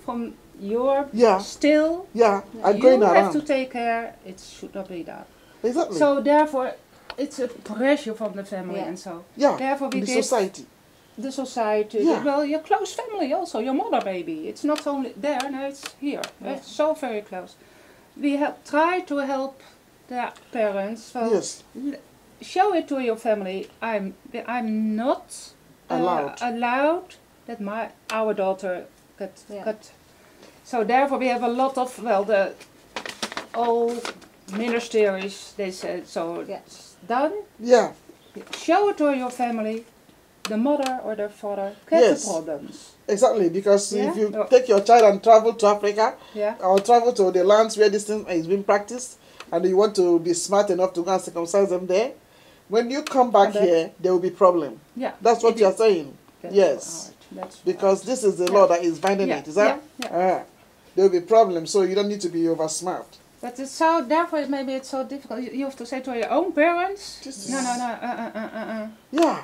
from Europe, Yeah. still, Yeah. I'm you going have around. to take care. It should not be that. Exactly. So therefore, it's a pressure from the family Yeah. and so. yeah. Therefore, we In the give society. the society, Yeah. well, your close family also, your mother baby. It's not only there, no, it's here. Yeah. It's so very close. We try to help the parents. So Yes. show it to your family. I'm not allowed that our daughter got. So therefore we have a lot of the old ministries. They said so. It's done. Yeah. Show it to your family. the mother or the father get Yes. the problems. Exactly, because Yeah. if you No. take your child and travel to Africa Yeah. or travel to the lands where this thing is being practiced, and you want to be smart enough to go and circumcise them there, when you come back here, there will be problem. Yeah. That's what It you're is. saying. That's Yes. right. That's Because right. this is the Yeah. law that is binding Yeah. it. Is that? Yeah. There will be problem, so you don't need to be over smart. But it's so, therefore maybe it's so difficult. You have to say to your own parents, This no, is- no, no, Yeah,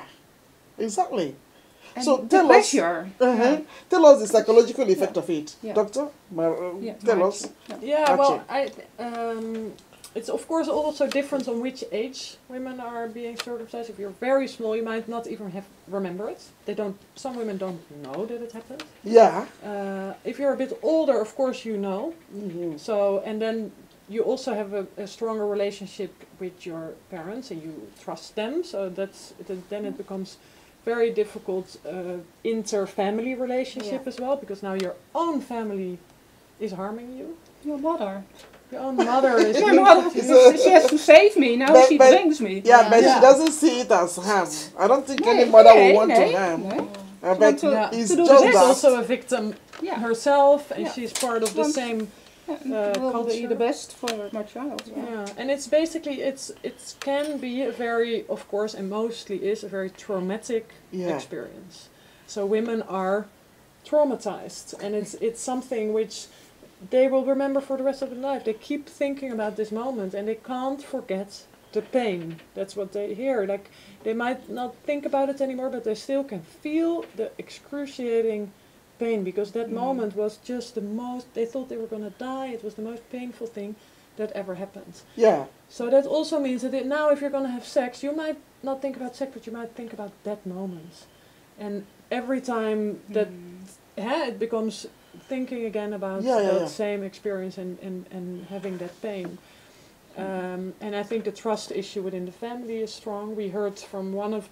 exactly. And So the tell us- pressure. Uh-huh. Tell us the psychological effect of it, Yeah. Doctor. Yeah. Tell us. Yeah, well, Actually. it's of course also different on which age women are being circumcised. If you're very small, you might not even remember it. Some women don't know that it happened. Yeah. If you're a bit older, of course you know. Mm-hmm. So, and then you also have a stronger relationship with your parents and you trust them. So then it becomes very difficult inter-family relationship as well, because now your own family is harming you. Your mother. Your own mother is My mother, she has to save me, now she brings me. Yeah, but Yeah. she doesn't see it as harm. I don't think Nee, any mother nee, will want nee, to harm. nee. But to- Yeah. it's to do the just best. She's that. also a victim Yeah. herself, and Yeah. she's part of the Want- same. Yeah, will be culture. the best for my child. Yeah. Yeah, and it's basically it can be a very, of course, and mostly is a very traumatic Yeah. experience. So women are traumatized, and it's something which they will remember for the rest of their life. They keep thinking about this moment, and they can't forget the pain. That's what they hear. Like, they might not think about it anymore, but they still can feel the excruciating pain, because that moment was just the most, they thought they were going to die. It was the most painful thing that ever happened. Yeah. So that also means that now if you're going to have sex, you might not think about sex, but you might think about that moment. And every time that it becomes thinking again about that same experience and having that pain. And I think the trust issue within the family is strong. We heard from one of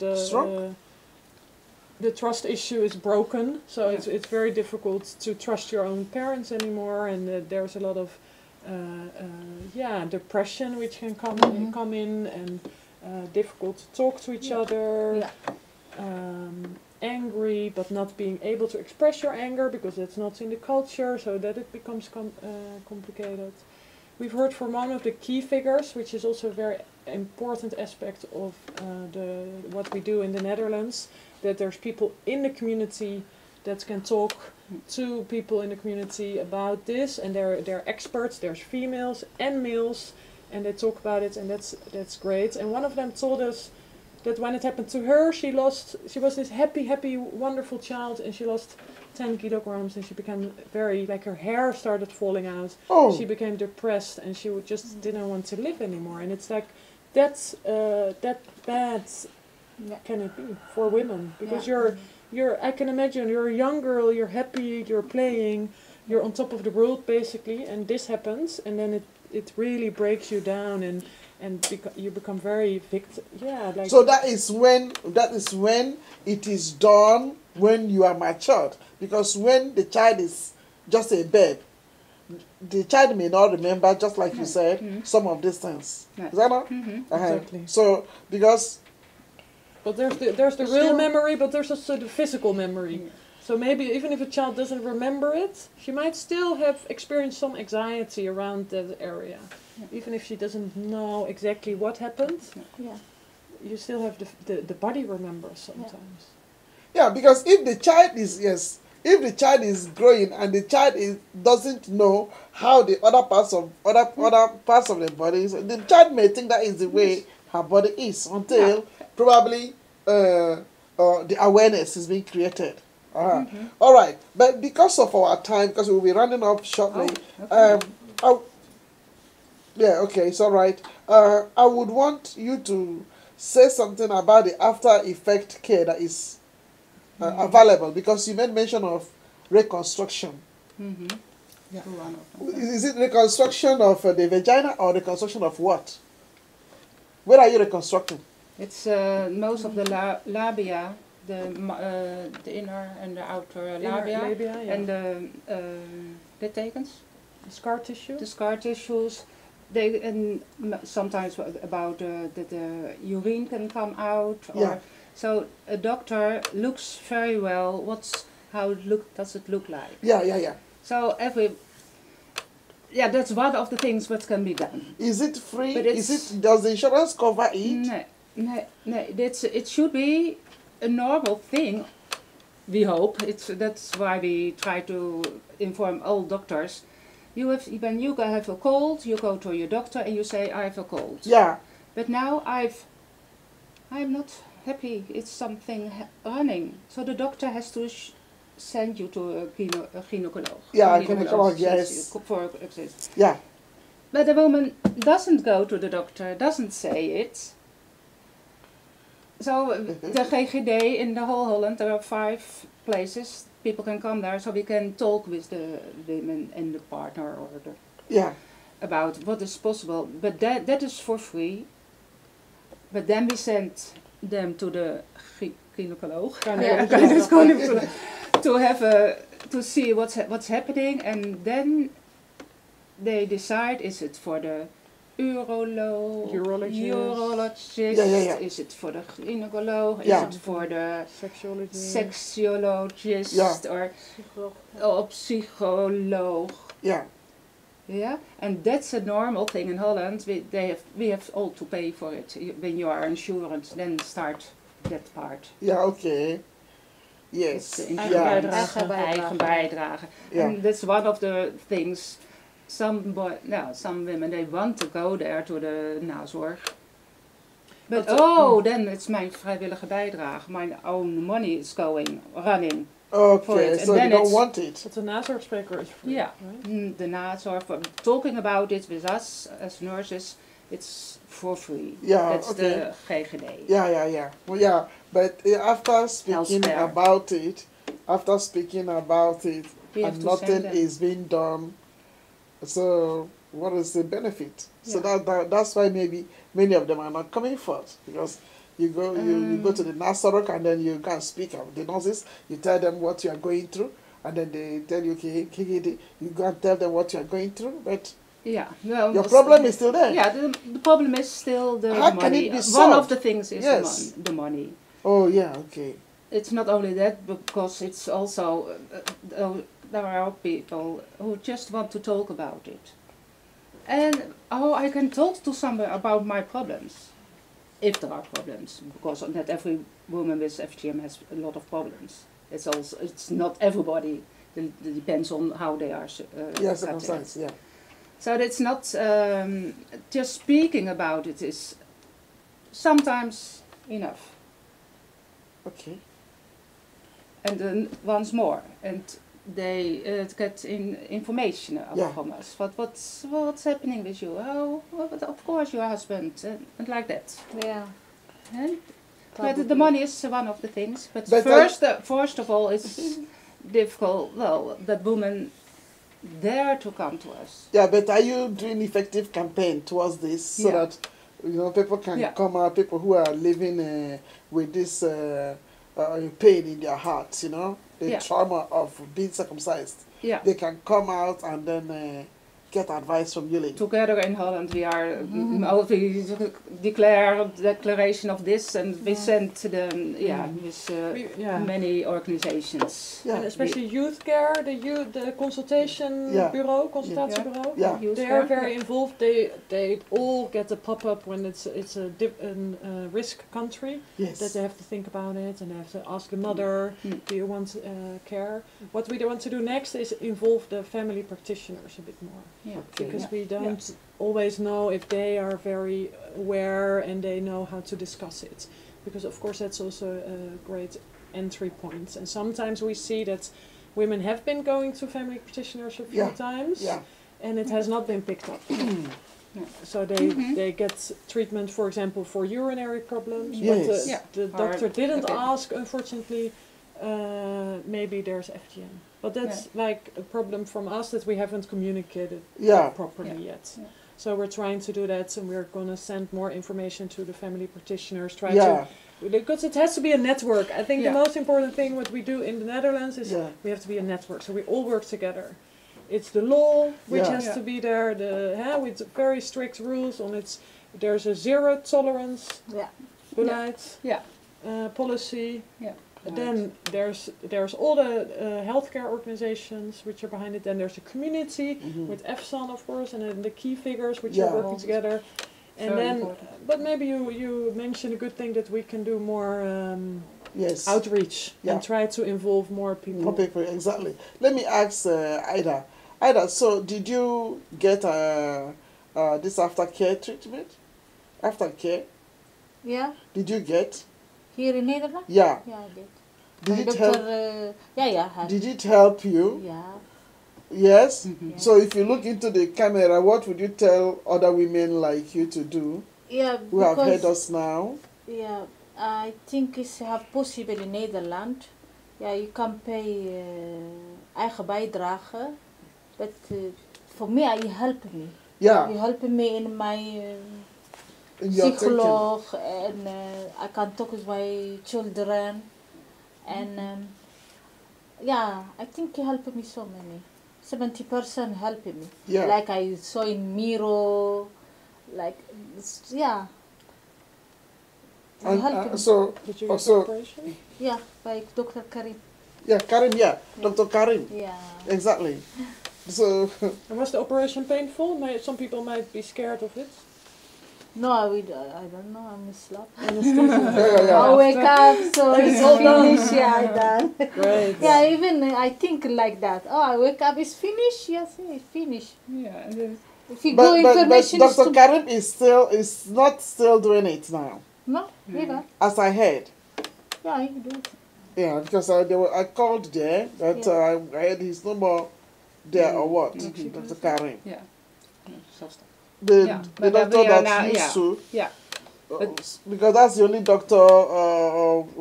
the trust issue is broken, so it's very difficult to trust your own parents anymore, and there's a lot of depression which can come in, and difficult to talk to each other. Angry, but not being able to express your anger because it's not in the culture, so that it becomes complicated. We've heard from one of the key figures, which is also a very important aspect of what we do in the Netherlands, that there's people in the community that can talk to people in the community about this, and they're experts. There's females and males, and they talk about it, and that's great. And one of them told us that when it happened to her, she was this happy, wonderful child, and she lost 10 kilograms, and she became her hair started falling out. Oh. She became depressed, and she just didn't want to live anymore. And it's like, that bad can it be for women? Because I can imagine, you're a young girl, you're happy, you're playing, you're on top of the world basically, and this happens, and then it really breaks you down, and you become very victim. Yeah, like. So that is when it is done when you are matured, because when the child is just a babe, the child may not remember, just like you said, some of these things. Yeah. Is that not? Exactly. So because. But there's the real memory, but there's also the physical memory. Yeah. So maybe even if a child doesn't remember it, she might still have experienced some anxiety around that area. Yeah. Even if she doesn't know exactly what happened, you still have the body remembers sometimes. Yeah, because if the child is growing and the child doesn't know how the other parts of the body is, the child may think that is the way her body is until probably the awareness is being created. All right, but because of our time, because we'll be running up shortly, it's all right. I would want you to say something about the after effect care that is available, because you made mention of reconstruction. Yeah. Is it reconstruction of the vagina or reconstruction of what? Where are you reconstructing? It's most of the labia, the inner and the outer labia, and the littekens, the scar tissue. The scar tissues. Sometimes about the urine can come out, or So a doctor looks very well. How does it look like? Yeah. So that's one of the things what can be done. Is it free? But Does the insurance cover it? No. It should be a normal thing. We hope. That's why we try to inform all doctors. When you have a cold, you go to your doctor and you say, I have a cold. Yeah. But now I'm not happy. It's something running. So the doctor has to send you to a gynecologist. Yeah, a gynecologist, yes. Yeah. But the woman doesn't go to the doctor, doesn't say it. So the GGD in the whole Holland, there are 5 places people can come there, so we can talk with the women and the partner or about what is possible. But that is for free. But then we send them to the gynecologist to see what's happening, and then they decide: is it for the urologist? Is it for the gynecologist? Is it for the sexologist or psycholoog? Yeah, and that's a normal thing in Holland. We have all to pay for it. When you are insurance, then start that part. Yeah, okay. Yes. Eigen bijdrage. And that's one of the things. Some women, they want to go there to the nazorg. But then it's mijn vrijwillige bijdrage. My own money is running. Okay, so you don't want it. But the nazorgspreker is free. Yeah, right? The nazorg, talking about it with us as nurses, it's for free. Yeah, that's the GGD. Yeah. Well, yeah, but after speaking about it, and nothing is being done, so what is the benefit? So that's why maybe many of them are not coming forth, because you go to the nazorg and then you can speak of the nurses. You tell them what you are going through, and then they tell you, okay, you go and tell them what you are going through, but your problem is still there. Yeah, the problem is still the How money. can it be solved? One of the things is the money. Oh yeah, okay. It's not only that, because it's also there are people who just want to talk about it. And I can talk to someone about my problems, if there are problems, because not every woman with FGM has a lot of problems. It's not everybody. It depends on how they are. Circumcised. Yeah. So it's not just speaking about it is sometimes enough. Okay. And then once more, and they get information from us. What's happening with you? But of course your husband, and like that. Yeah. But the money is one of the things. But first of all, it's difficult. Well, that women dare to come to us. Yeah, but are you doing effective campaign towards this so that people can come out, people who are living with this pain in their hearts, the trauma of being circumcised. Yeah. They can come out and then get advice from you. Together in Holland we are we declaration of this, and we send to them with many organizations. Yeah. And especially youth care, the consultation bureau, consultatiebureau. Yeah. They are very involved. They all get a pop-up when it's a risk country, that they have to think about it, and they have to ask the mother, do you want care? What we want to do next is involve the family practitioners a bit more. Yeah. Because we don't always know if they are very aware and they know how to discuss it. Because of course that's also a great entry point. And sometimes we see that women have been going to family practitioners a few times and it has not been picked up. So they get treatment, for example, for urinary problems, but the doctor didn't ask, unfortunately, maybe there's FGM. But that's like a problem from us, that we haven't communicated properly yet. Yeah. So we're trying to do that, and we're going to send more information to the family practitioners, because it has to be a network. I think the most important thing what we do in the Netherlands is we have to be a network, so we all work together. It's the law which has to be there, with very strict rules on it. There's a zero tolerance beleid. policy. Yeah. Then there's all the healthcare organizations which are behind it. Then there's the community with FSAN, of course, and then the key figures which are working together. And Very then, important. but maybe you mentioned a good thing that we can do more Yes. outreach Yeah. and try to involve more people. More people, exactly. Let me ask Ida. Ida, so did you get this aftercare treatment? Aftercare? Yeah, Did you get? here in Netherlands? Yeah. Yeah, I did. Did My it doctor, help? yeah. Did it help you? Yeah. Yes. Mhm. So if you look into the camera, what would you tell other women like you to do Yeah, who have heard because us now? yeah, I think it's possible in Nederland. Yeah, you can pay eigen bijdrage, but for me, you help me. Yeah. You help me in my In your thinking. psycholoog, and I can talk with my children, and yeah, I think you help me so many. 70% help me. Yeah. Like I saw in Miro, like yeah. You And, help me. so Did you get Also- the operation? Yeah, by Dr. Karim. yeah, Karim, yeah, Dr. Karim, Yeah. exactly. So And was the operation painful? Some people might be scared of it. No, I don't know. I'm asleep. yeah. I wake up, so it's finished. Yeah, I done. Great. Yeah, even I think like that. Oh, I wake up, it's finished. Yes, it's finished. Yeah, and then- If you go but information is Dr. too... Karim is not still doing it now, No, never. as I heard. Yeah, you do it. Yeah, because I called there, but I heard he's no more there or what, Dr. Karim. yeah. Zelfstandig. The, Yeah, the but doctor we are that now- used yeah. to, Yeah. because that's the only doctor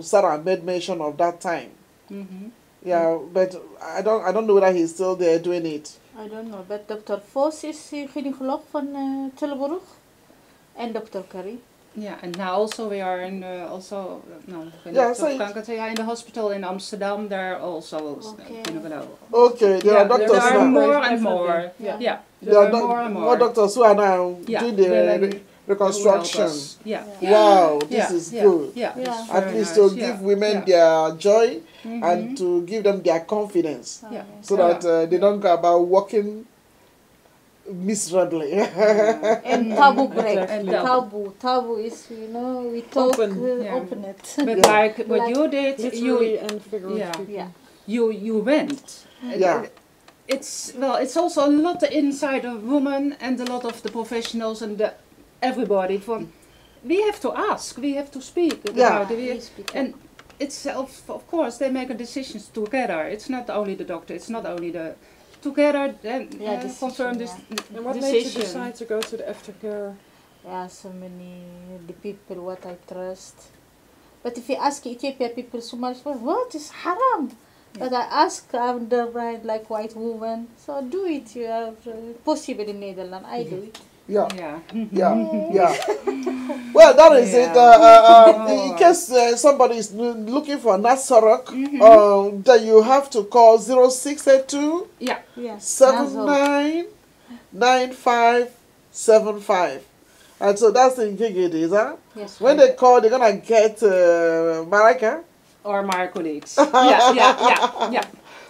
Sarah made mention of that time. Mhm. Yeah, but I don't know whether he's still there doing it. I don't know, but Dr. Vos is gynaecoloog van Tilburg. And Dr. Karim. Yeah, and now also we are in also Yeah, so in the hospital in Amsterdam. There also Okay. Okay, there are doctors there are now. more and Definitely. more. Yeah. Yeah, There are more and more doctors who are now Yeah, doing the women reconstruction. Yeah. Wow, this Yeah, is yeah, good. Yeah, Yeah. it's At very least nice, to yeah, give women yeah. their joy Mhm. and to give them their confidence, Yeah. so that they don't go about walking miserably. And taboo break. Exactly. Taboo is, we talk, Open. Yeah. open it. But Yeah. like what Like you did, Literally and figuratively. yeah. speaking. Yeah. you went. Yeah. It's also a lot inside of women and a lot of the professionals and everybody. We have to ask, we have to speak Yeah. about it. And it's of course they make a decisions together. It's not only the doctor. It's not only the together then Yeah, decision, confirm this And what made you decision. decide to go to the aftercare? Yeah, so many the people what I trust. But if you ask Ethiopian people so much, what is haram? But I ask the right like white woman, so do it. You are possible in Netherlands. I do it. Yeah. Yeah. Yeah. Well, that is it. In case somebody is looking for Nasarok, then you have to call 0682 Yeah. Yes. 799575. And so that's the Ngigidis, huh? Yes. When they call, they're gonna get Marika. Or my colleagues.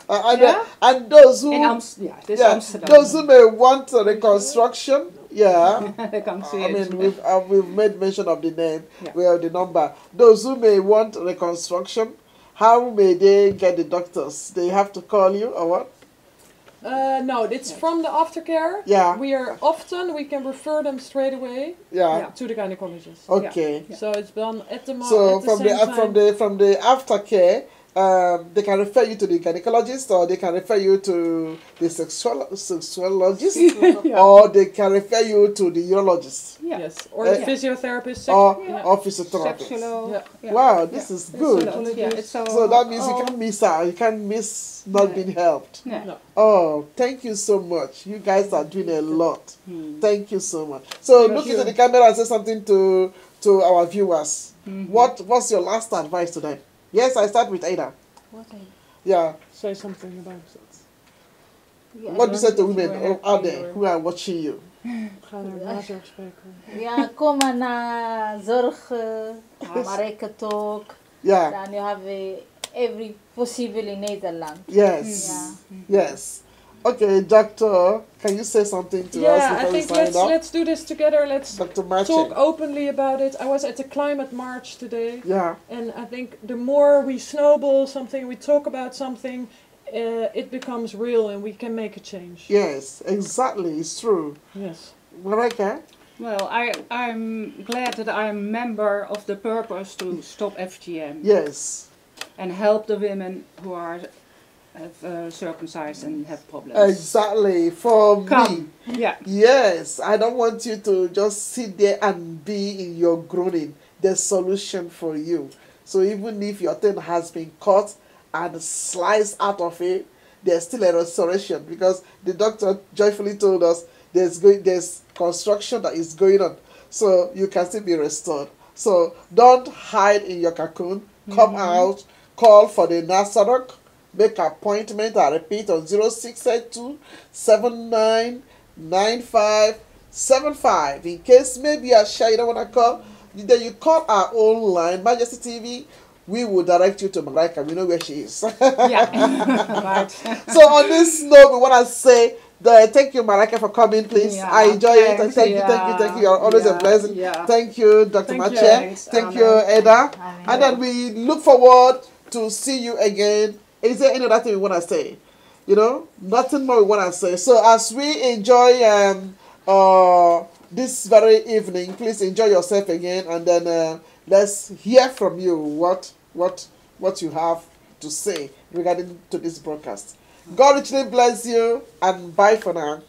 Yeah. And those who This yeah, Amsterdam. those who may want a reconstruction, yeah. They come see I it. mean, we've made mention of the name. Yeah. We have the number. Those who may want reconstruction, how may they get the doctors? They have to call you or what? No, it's from the aftercare. Yeah. We can refer them straight away Yeah. to the gynecologist. Okay. So it's done at the moment. So at the same time. from the aftercare, they can refer you to the gynecologist, or they can refer you to the sexologist, or they can refer you to the urologist Yeah. Yes, or the physiotherapist. or physiotherapist. Sexual. Yeah. Wow, this is good. Yeah, it's So that means you can't miss out. You can't miss not being helped. Yeah. No. Oh, thank you so much. You guys are doing a lot. Thank you so much. So look into the camera and say something to our viewers. What's your last advice to them? Yes, I start with Ada. What Yeah. Say something about it. What do you say to women out there who are watching you? Ga naar nazorg spreken. Ja, kom maar naar zorg, Marika Talk. Yeah. Then you have every possible in Netherlands. Yes. Yeah. Yes. Okay, Doctor, can you say something to us Yeah, before I think we sign off? let's do this together. Let's Dr. Mache. talk openly about it. I was at the climate march today, Yeah. and I think the more we snowball something, we talk about something, it becomes real, and we can make a change. Yes, exactly. It's true. Yes. Marika? Well, I'm glad that I'm a member of the purpose to stop FGM Yes. and help the women who are circumcised and have problems. Exactly. For me. Come. Yeah. Yes. I don't want you to just sit there and be in your groaning. There's solution for you. So even if your thing has been cut and sliced out of it, there's still a restoration, because the doctor joyfully told us there's construction that is going on. So you can still be restored. So don't hide in your cocoon. Come out, call for the Nasarok, make appointment, I repeat, on 0682 799575. In case maybe you're shy, you don't want to call, then you call our own line, Majesty TV. We will direct you to Marika. We know where she is. Yeah. Right. So on this note, we want to say thank you, Marika, for coming, please. Yeah, I enjoy it. And thanks, thank you. You're always a blessing. Yeah. Thank you, Dr. Thank Mache. you. Thanks, Thank Amen. you, Eda. Amen. And then we look forward to see you again. Is there any other thing we want to say? You know, nothing more we want to say. So as we enjoy this very evening, please enjoy yourself again, and then let's hear from you what you have to say regarding to this broadcast. God richly bless you, and bye for now.